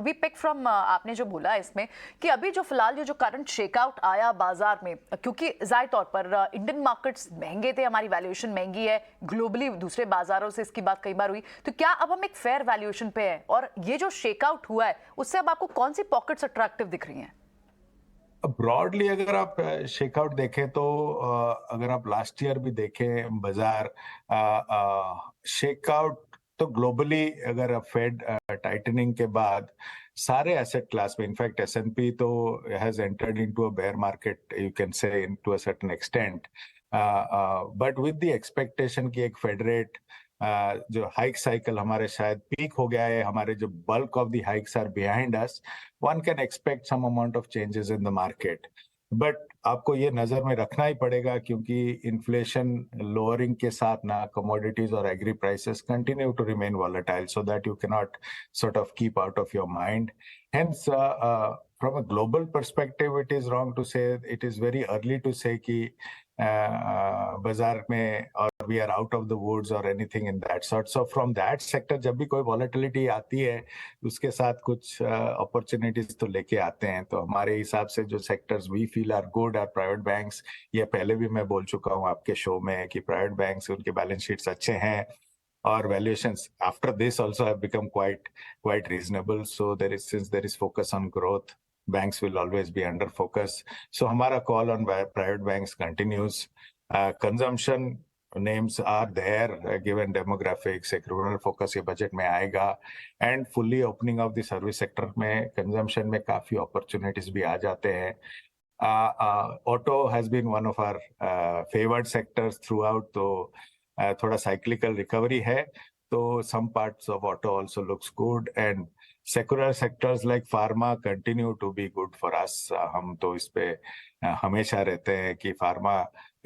We pick from आपने जो बोला इसमें कि अभी जो फिलहाल ये जो करंट शेकआउट आया बाजार में, क्योंकि जाहिर तौर पर इंडियन मार्केट्स महंगे थे, हमारी वैल्यूएशन महंगी है, ग्लोबली दूसरे बाजारों से इसकी बात कई बार हुई, तो क्या अब हम एक फेयर वैल्यूएशन पे हैं? और ये जो शेकआउट हुआ है उससे अब आपको कौन सी पॉकेट्स अट्रैक्टिव दिख रही हैं? ब्रॉडली अगर आप शेकआउट देखें तो अगर आप लास्ट ईयर भी देखें बाजार शेकआउट तो ग्लोबली अगर फेड टाइटनिंग के बाद सारे एसेट क्लास में इनफैक्ट एसएनपी तो has entered into a bear market you can say to a certain extent but with the expectation कि एक फेड रेट जो हाइक साइकिल हमारे शायद पीक हो गया है, हमारे जो bulk of the hikes are behind us, one can expect some amount of changes in the market. But आपको ये नजर में रखना ही पड़ेगा क्योंकि इन्फ्लेशन लोअरिंग के साथ ना कमोडिटीज और agri prices continue to remain volatile so that you can not sort of keep out of your mind. Hence, from a global perspective, it is wrong to say, it is very early to say कि बाजार में और we are out of the woods or anything in that sort. So from that sector जब भी कोई volatility आती है उसके साथ कुछ अपॉर्चुनिटीज तो लेके आते हैं. तो हमारे हिसाब से जो sectors we feel are good are private banks. ये पहले भी मैं बोल चुका हूँ आपके शो में कि प्राइवेट बैंक्स उनके बैलेंस शीट्स अच्छे हैं और valuations after this also have become quite reasonable. So there is, since there is focus on growth, banks will always be under focus. So हमारा call on private banks continues. Consumption names are there, given demographics, एक rural focus ये budget में आएगा, and fully opening of the service sector में consumption में काफी opportunities भी आ जाते हैं. Auto has been one of our favored sectors throughout, तो थोड़ा cyclical recovery है, तो some parts of auto also looks good, and secular sectors like pharma continue to be good for us. हम तो इस पे हमेशा रहते हैं कि pharma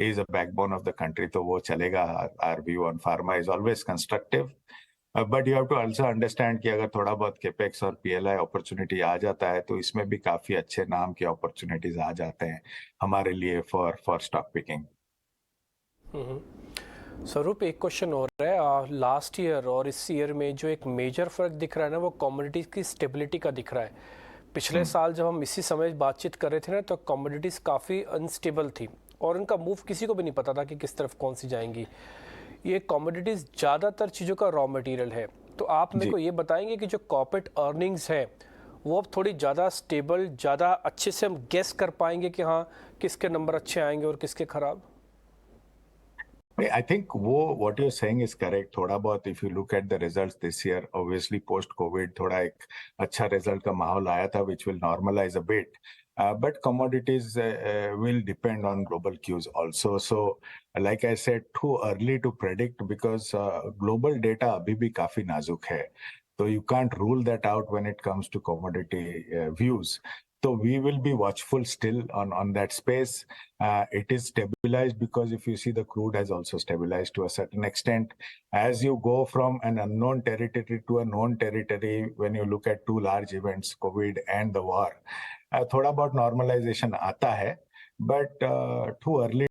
is a backbone of the country, तो वो चलेगा. Our view on pharma is always constructive. But you have to also understand कि अगर थोड़ा बहुत केपेक्स और पीएलआई अपॉर्चुनिटी आ जाता है तो इसमें भी काफी अच्छे नाम के अपॉर्चुनिटीज आ जाते हैं हमारे लिए फॉर स्टॉक पिकिंग. स्वरूप, एक क्वेश्चन और है. लास्ट ईयर और इस ईयर में जो एक मेजर फर्क दिख रहा है ना, वो कमोडिटीज़ की स्टेबिलिटी का दिख रहा है. पिछले साल जब हम इसी समय बातचीत कर रहे थे ना, तो कमोडिटीज़ काफ़ी अनस्टेबल थी और उनका मूव किसी को भी नहीं पता था कि किस तरफ कौन सी जाएंगी. ये कमोडिटीज़ ज़्यादातर चीज़ों का रॉ मटेरियल है, तो आप मेरे को ये बताएंगे कि जो कॉर्पोरेट अर्निंग्स है वो अब थोड़ी ज़्यादा स्टेबल, ज़्यादा अच्छे से हम गेस कर पाएंगे कि हाँ किसके नंबर अच्छे आएंगे और किसके खराब. I think what you're saying is correct. थोड़ा बहुत if you look at the results this year, obviously post COVID थोड़ा एक अच्छा result का माहौल आया था which will normalize a bit. But commodities will depend on global cues also. So like I said, too early to predict because global data अभी भी काफी नाजुक है. So you can't rule that out when it comes to commodity views. So we will be watchful still on that space. It is stabilized because if you see the crude has also stabilized to a certain extent. As you go from an unknown territory to a known territory, when you look at two large events, COVID and the war, थोड़ा बहुत normalization आता है, but too early